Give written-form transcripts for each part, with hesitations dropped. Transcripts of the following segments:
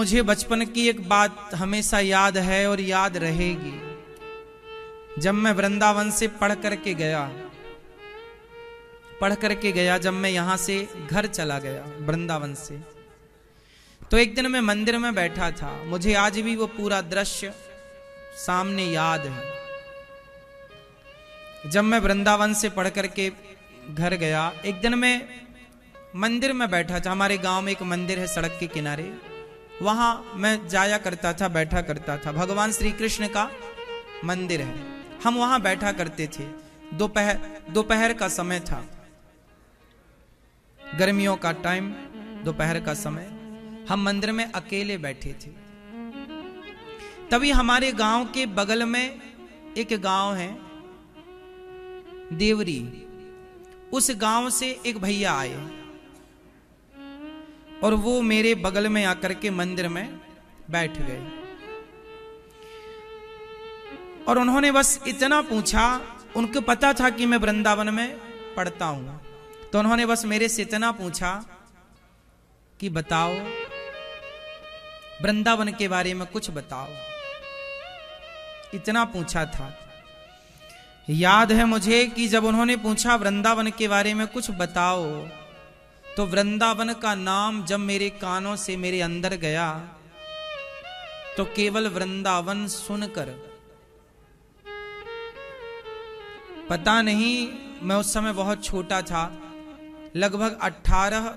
मुझे बचपन की एक बात हमेशा याद है और याद रहेगी। जब मैं वृंदावन से पढ़ करके गया, जब मैं यहां से घर चला गया वृंदावन से, तो एक दिन मैं मंदिर में बैठा था। मुझे आज भी वो पूरा दृश्य सामने याद है। जब मैं वृंदावन से पढ़ करके घर गया, एक दिन मैं मंदिर में बैठा था। हमारे गांव में एक मंदिर है सड़क के किनारे, वहां मैं जाया करता था, बैठा करता था। भगवान श्री कृष्ण का मंदिर है, हम वहां बैठा करते थे। दोपहर का समय था, गर्मियों का टाइम, दोपहर का समय। हम मंदिर में अकेले बैठे थे। तभी हमारे गांव के बगल में एक गांव है देवरी, उस गांव से एक भैया आए और वो मेरे बगल में आकर के मंदिर में बैठ गए। और उन्होंने बस इतना पूछा, उनको पता था कि मैं वृंदावन में पढ़ता हूं, तो उन्होंने बस मेरे से इतना पूछा कि बताओ वृंदावन के बारे में कुछ बताओ। इतना पूछा था। याद है मुझे कि जब उन्होंने पूछा वृंदावन के बारे में कुछ बताओ, तो वृंदावन का नाम जब मेरे कानों से मेरे अंदर गया, तो केवल वृंदावन सुनकर, पता नहीं, मैं उस समय बहुत छोटा था, लगभग 18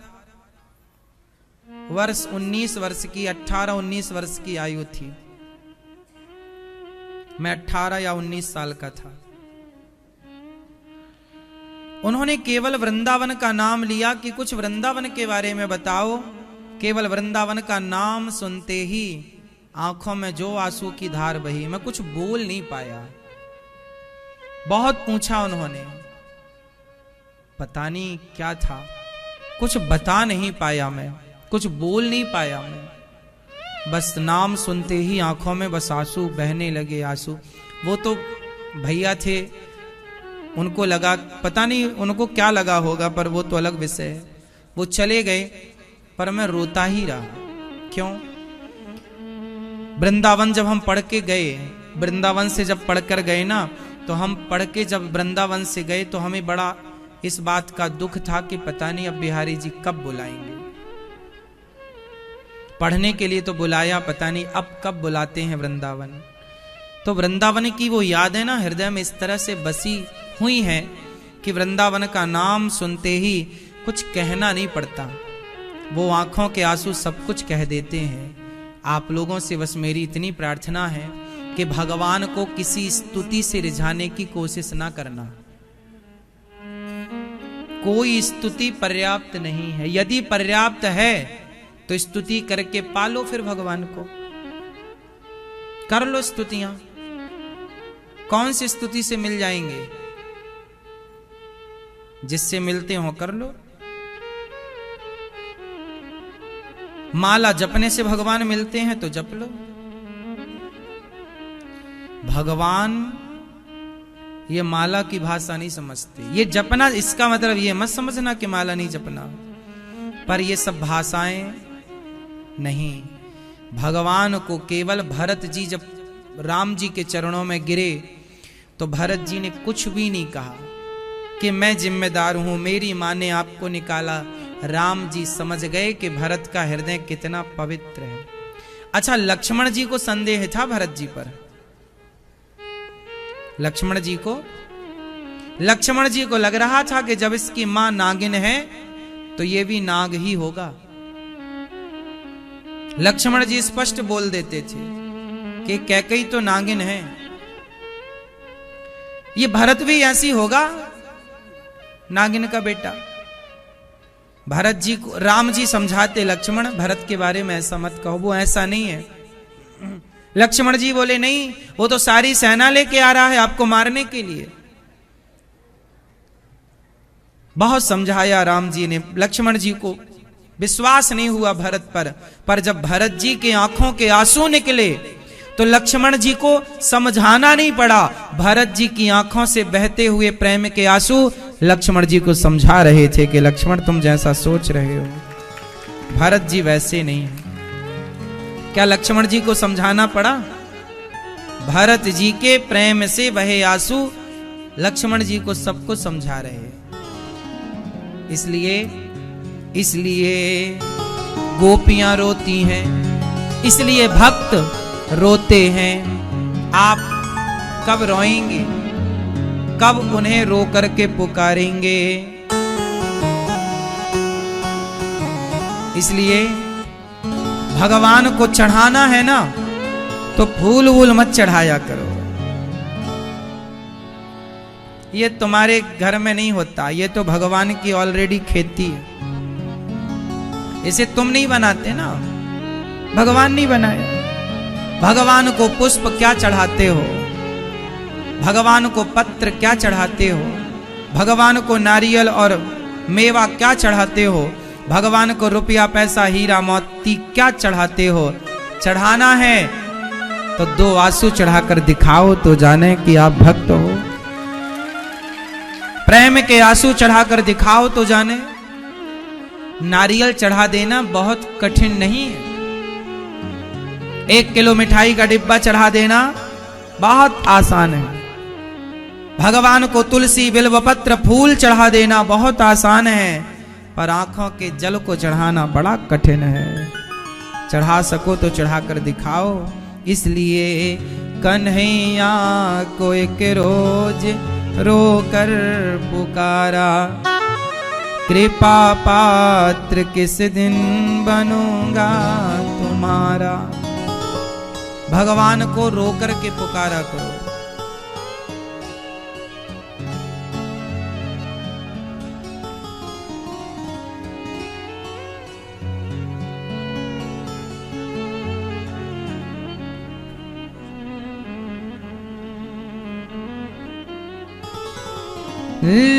वर्ष 19 वर्ष की, 18-19 वर्ष की आयु थी। मैं 18 या 19 साल का था। उन्होंने केवल वृंदावन का नाम लिया कि कुछ वृंदावन के बारे में बताओ। केवल वृंदावन का नाम सुनते ही आंखों में जो आंसू की धार बही। मैं कुछ बोल नहीं पाया। बहुत पूछा उन्होंने, पता नहीं क्या था, कुछ बता नहीं पाया, मैं कुछ बोल नहीं पाया। मैं बस नाम सुनते ही आंखों में बस आंसू बहने लगे, आंसू। वो तो भैया थे, उनको लगा, पता नहीं उनको क्या लगा होगा, पर वो तो अलग विषय है। वो चले गए, पर मैं रोता ही रहा। क्यों? वृंदावन जब हम पढ़ के गए, वृंदावन से जब पढ़कर गए ना, तो हम पढ़ के जब वृंदावन से गए, तो हमें बड़ा इस बात का दुख था कि पता नहीं अब बिहारी जी कब बुलाएंगे। पढ़ने के लिए तो बुलाया, पता नहीं अब कब बुलाते हैं वृंदावन। तो वृंदावन की वो याद है ना, हृदय में इस तरह से बसी हुई है कि वृंदावन का नाम सुनते ही कुछ कहना नहीं पड़ता, वो आंखों के आंसू सब कुछ कह देते हैं। आप लोगों से बस मेरी इतनी प्रार्थना है कि भगवान को किसी स्तुति से रिझाने की कोशिश ना करना। कोई स्तुति पर्याप्त नहीं है। यदि पर्याप्त है तो स्तुति करके पालो, फिर भगवान को कर लो स्तुतियां। कौन सी स्तुति से मिल जाएंगे? जिससे मिलते हो कर लो। माला जपने से भगवान मिलते हैं तो जप लो। भगवान ये माला की भाषा नहीं समझते। ये जपना, इसका मतलब ये मत समझना कि माला नहीं जपना, पर ये सब भाषाएं नहीं। भगवान को केवल भरत जी जब राम जी के चरणों में गिरे, तो भरत जी ने कुछ भी नहीं कहा कि मैं जिम्मेदार हूं, मेरी मां ने आपको निकाला। राम जी समझ गए कि भरत का हृदय कितना पवित्र है। अच्छा, लक्ष्मण जी को संदेह था भरत जी पर। लक्ष्मण जी को लग रहा था कि जब इसकी मां नागिन है तो ये भी नाग ही होगा। लक्ष्मण जी स्पष्ट बोल देते थे कि कैकेयी तो नागिन है, ये भरत भी ऐसी होगा, नागिन का बेटा। भरत जी को राम जी समझाते, लक्ष्मण भरत के बारे में ऐसा मत कहो, वो ऐसा नहीं है। लक्ष्मण जी बोले नहीं, वो तो सारी सेना लेके आ रहा है आपको मारने के लिए। बहुत समझाया राम जी ने, लक्ष्मण जी को विश्वास नहीं हुआ भरत पर जब भरत जी के आंखों के आंसू निकले तो लक्ष्मण जी को समझाना नहीं पड़ा। भरत जी की आंखों से बहते हुए प्रेम के आंसू लक्ष्मण जी को समझा रहे थे कि लक्ष्मण तुम जैसा सोच रहे हो, भरत जी वैसे नहीं है। क्या लक्ष्मण जी को समझाना पड़ा? भरत जी के प्रेम से बहे आंसू लक्ष्मण जी को सबको समझा रहे हैं। इसलिए गोपियां रोती हैं, इसलिए भक्त रोते हैं। आप कब रोएंगे? कब उन्हें रो करके पुकारेंगे? इसलिए भगवान को चढ़ाना है ना, तो फूल वूल मत चढ़ाया करो। ये तुम्हारे घर में नहीं होता, ये तो भगवान की ऑलरेडी खेती है। इसे तुम नहीं बनाते ना, भगवान नहीं बनाए। भगवान को पुष्प क्या चढ़ाते हो? भगवान को पत्र क्या चढ़ाते हो? भगवान को नारियल और मेवा क्या चढ़ाते हो? भगवान को रुपया पैसा हीरा मोती क्या चढ़ाते हो? चढ़ाना है तो 2 आंसू चढ़ाकर दिखाओ तो जाने कि आप भक्त हो। प्रेम के आंसू चढ़ाकर दिखाओ तो जाने। नारियल चढ़ा देना बहुत कठिन नहीं है। 1 किलो मिठाई का डिब्बा चढ़ा देना बहुत आसान है। भगवान को तुलसी बिल्व पत्र फूल चढ़ा देना बहुत आसान है, पर आंखों के जल को चढ़ाना बड़ा कठिन है। चढ़ा सको तो चढ़ाकर दिखाओ। इसलिए कन्हैया को एक रोज रोकर पुकारा, कृपा पात्र किस दिन बनूंगा तुम्हारा। भगवान को रोकर के पुकारा करो।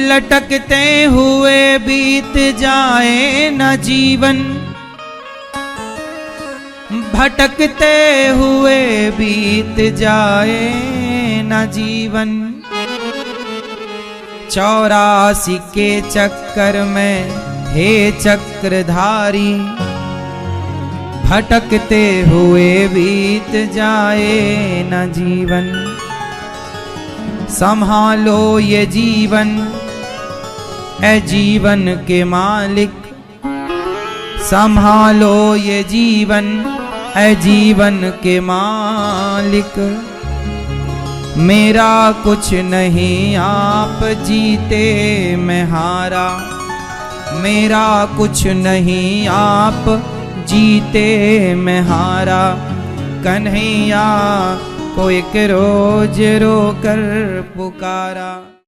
लटकते हुए बीत जाए न जीवन, भटकते हुए बीत जाए न जीवन। 84 के चक्कर में हे चक्रधारी, भटकते हुए बीत जाए न जीवन। संभालो ये जीवन है जीवन के मालिक, संभालो ये जीवन है जीवन के मालिक। मेरा कुछ नहीं आप जीते मैं हारा, मेरा कुछ नहीं आप जीते मैं हारा। कन्हैया को एक रोज रोकर पुकारा।